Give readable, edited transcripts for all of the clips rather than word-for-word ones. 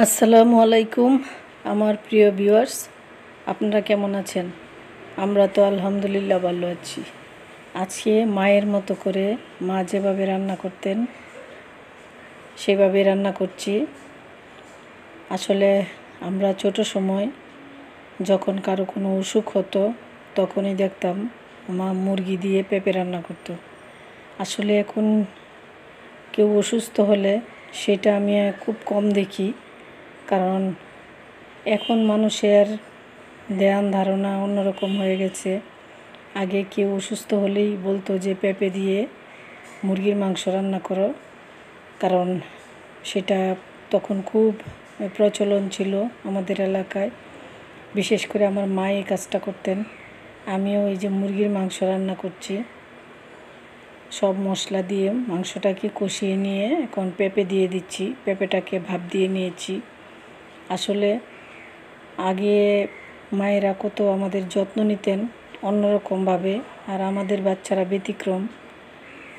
আসসালামু আলাইকুম আমার প্রিয় ভিউয়ার্স, আপনারা কেমন আছেন? আমরা তো আলহামদুলিল্লাহ ভালো আছি। আজকে মায়ের মতো করে মা যেভাবে রান্না করতেন সেভাবে রান্না করছি। আসলে আমরা ছোট সময় যখন কারো কোনো অসুখ হতো তখনই দেখতাম মা মুরগি দিয়ে পেঁপে রান্না করতো। আসলে এখন কেউ অসুস্থ হলে সেটা আমি খুব কম দেখি, কারণ এখন মানুষের ধ্যান ধারণা অন্যরকম হয়ে গেছে। আগে কেউ অসুস্থ হলেই বলতো যে পেঁপে দিয়ে মুরগির মাংস রান্না করো, কারণ সেটা তখন খুব প্রচলন ছিল আমাদের এলাকায়। বিশেষ করে আমার মা এই কাজটা করতেন। আমিও এই যে মুরগির মাংস রান্না করছি, সব মশলা দিয়ে মাংসটাকে কষিয়ে নিয়ে এখন পেঁপে দিয়ে দিচ্ছি। পেঁপেটাকে ভাপ দিয়ে নিয়েছি। আসলে আগে মায়েরা কত আমাদের যত্ন নিতেন অন্যরকমভাবে, আর আমাদের বাচ্চারা ব্যতিক্রম।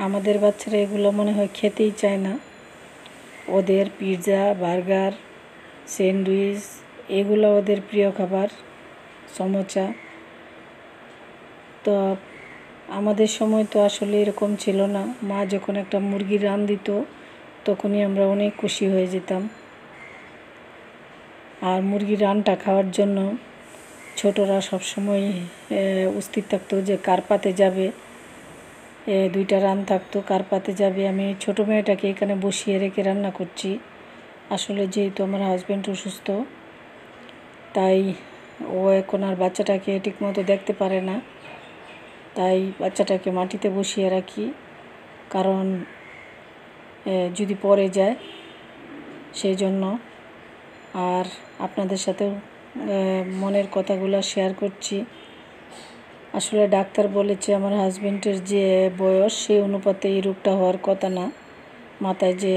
আমাদের বাচ্চারা এগুলো মনে হয় খেতেই চায় না। ওদের পিৎজা, বার্গার, স্যান্ডউইচ এগুলো ওদের প্রিয় খাবার, সমোসা। তো আমাদের সময় তো আসলে এরকম ছিল না। মা যখন একটা মুরগির রান দিত তখনই আমরা অনেক খুশি হয়ে যেতাম। আর মুরগির রানটা খাওয়ার জন্য ছোটরা সবসময় অস্থির থাকতো যে কার পাতে যাবে। দুইটা রান থাকতো, কার পাতে যাবে। আমি ছোট মেয়েটাকে এখানে বসিয়ে রেখে রান্না করছি। আসলে যেহেতু আমার হাজব্যান্ড অসুস্থ, তাই ও এখন আর বাচ্চাটাকে ঠিকমতো দেখতে পারে না। তাই বাচ্চাটাকে মাটিতে বসিয়ে রাখি, কারণ যদি পড়ে যায় সেই জন্য। আর আপনাদের সাথেও মনের কথাগুলো শেয়ার করছি। আসলে ডাক্তার বলেছে আমার হাজব্যান্ডের যে বয়স সেই অনুপাতে এই রোগটা হওয়ার কথা না। মাথায় যে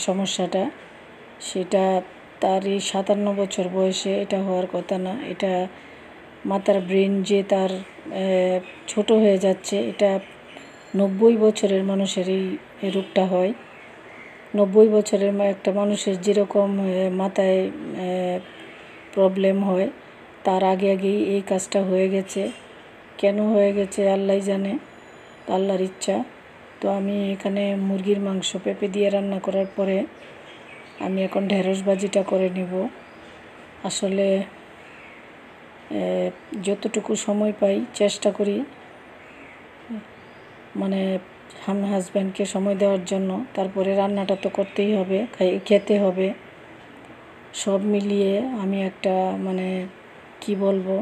সমস্যাটা, সেটা তার এই 57 বছর বয়সে এটা হওয়ার কথা না। এটা মাথার ব্রেন যে তার ছোট হয়ে যাচ্ছে, এটা 90 বছরের মানুষের এই রোগটা হয়। 90 বছরের একটা মানুষের যেরকম মাথায় প্রবলেম হয়, তার আগেই এই কাজটা হয়ে গেছে। কেন হয়ে গেছে আল্লাহই জানে, আল্লাহর ইচ্ছা। তো আমি এখানে মুরগির মাংস পেঁপে দিয়ে রান্না করার পরে আমি এখন ঢেঁড়স ভাজিটা করে নিব। আসলে যতটুকু সময় পাই চেষ্টা করি মানে হাজব্যান্ডকে সময় দেওয়ার জন্য। তারপরে রান্নাটা তো করতেই হবে, খেতে হবে। সব মিলিয়ে আমি একটা কি বলবো,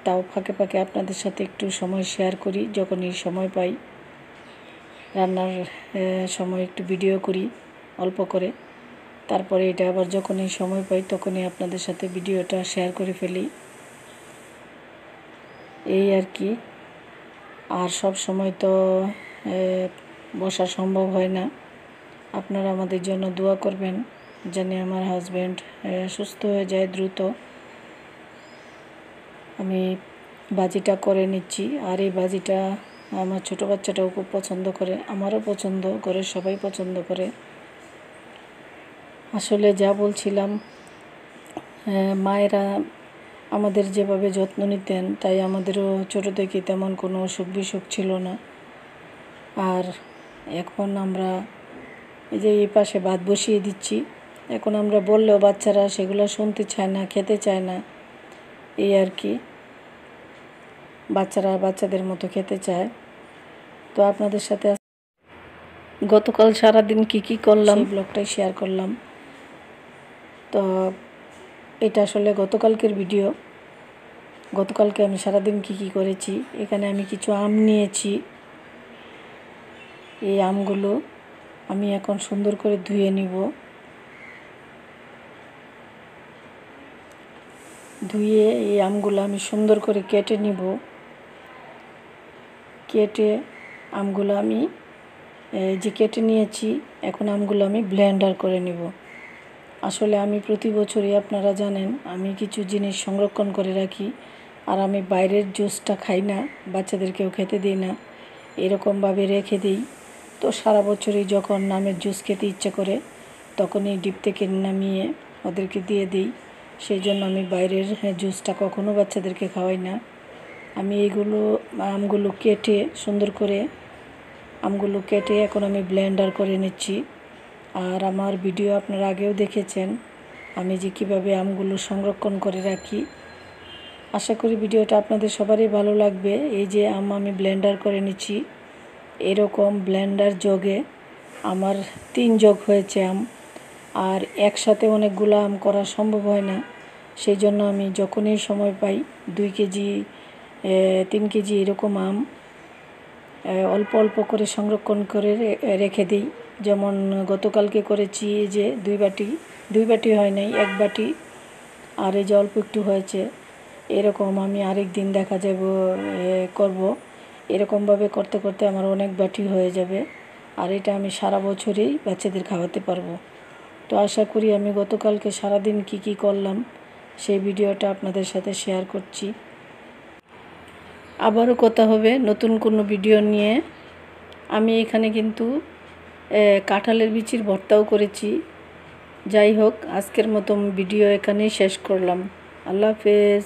তাও ফাঁকে ফাঁকে আপনাদের সাথে একটু সময় শেয়ার করি যখনই সময় পাই। রান্নার সময় একটু ভিডিও করি অল্প করে, তারপরে এটা আবার যখনই সময় পাই তখনই আপনাদের সাথে ভিডিওটা শেয়ার করে ফেলি, এই আর কি। আর সব সময় তো বসা সম্ভব হয় না। আপনারা আমাদের জন্য দোয়া করবেন যেন আমার হাজব্যান্ড সুস্থ হয়ে যায় দ্রুত। আমি ভাজিটা করে নিচ্ছি। আর এই ভাজিটা আমার ছোটো বাচ্চাটাও খুব পছন্দ করে, আমারও পছন্দ করে, সবাই পছন্দ করে। আসলে যা বলছিলাম, মায়েরা আমাদের যেভাবে যত্ন নিতেন তাই আমাদেরও ছোটো থেকে তেমন কোনো অসুখ বিসুখ ছিল না। আর এখন আমরা এই যে এই পাশে ভাত বসিয়ে দিচ্ছি, এখন আমরা বললেও বাচ্চারা সেগুলো শুনতে চায় না, খেতে চায় না, এই আর কি। বাচ্চারা বাচ্চাদের মতো খেতে চায়। তো আপনাদের সাথে গতকাল সারাদিন কি করলাম সেই ব্লগটাই শেয়ার করলাম। তো এটা আসলে গতকালকের ভিডিও। গতকালকে আমি সারাদিন কি করেছি। এখানে আমি কিছু আম নিয়েছি। এই আমগুলো আমি এখন সুন্দর করে ধুয়ে নিব। ধুয়ে এই আমগুলো আমি সুন্দর করে কেটে নিব। কেটে আমগুলো আমি যে কেটে নিয়েছি, এখন আমগুলো আমি ব্লেন্ডার করে নিব। আসলে আমি প্রতি বছরই আপনারা জানেন আমি কিছু জিনিস সংরক্ষণ করে রাখি। আর আমি বাইরের জুসটা খাই না, বাচ্চাদেরকেও খেতে দিই না, এরকমভাবে রেখে দিই। তো সারা বছরই যখন আমের জুস খেতে ইচ্ছে করে তখনই ডিপ থেকে নামিয়ে ওদেরকে দিয়ে দিই। সেই জন্য আমি বাইরের জুসটা কখনো বাচ্চাদেরকে খাওয়াই না। আমি এইগুলো আমগুলো কেটে সুন্দর করে এখন আমি ব্লেন্ডার করে নিচ্ছি। আর আমার ভিডিও আপনারা আগেও দেখেছেন আমি যে কীভাবে আমগুলো সংরক্ষণ করে রাখি। আশা করি ভিডিওটা আপনাদের সবারই ভালো লাগবে। এই যে আমি ব্লেন্ডার করে নিচ্ছি, এরকম ব্লেন্ডার জগে আমার 3 জগ হয়েছে আম। আর একসাথে অনেকগুলো আম করা সম্ভব হয় না, সেই জন্য আমি যখনই সময় পাই 2 কেজি 3 কেজি এরকম আম অল্প অল্প করে সংরক্ষণ করে রেখে দিই। যেমন গতকালকে করেছি যে 2 বাটি হয় নাই, 1 বাটি, আর এই যে অল্প একটু হয়েছে। এরকম আমি আরেক দিন দেখা যাব করব। এরকমভাবে করতে করতে আমার অনেক বাটি হয়ে যাবে, আর এটা আমি সারা বছরই বাচ্চাদের খাওয়াতে পারবো। তো আশা করি আমি গতকালকে সারাদিন কি করলাম সেই ভিডিওটা আপনাদের সাথে শেয়ার করছি। আবারও কথা হবে নতুন কোনো ভিডিও নিয়ে। আমি এখানে কিন্তু কাঁঠালের বিচির ভর্তাও করেছি। যাই হোক, আজকের মতো ভিডিও এখানেই শেষ করলাম। আল্লাহ হাফেজ।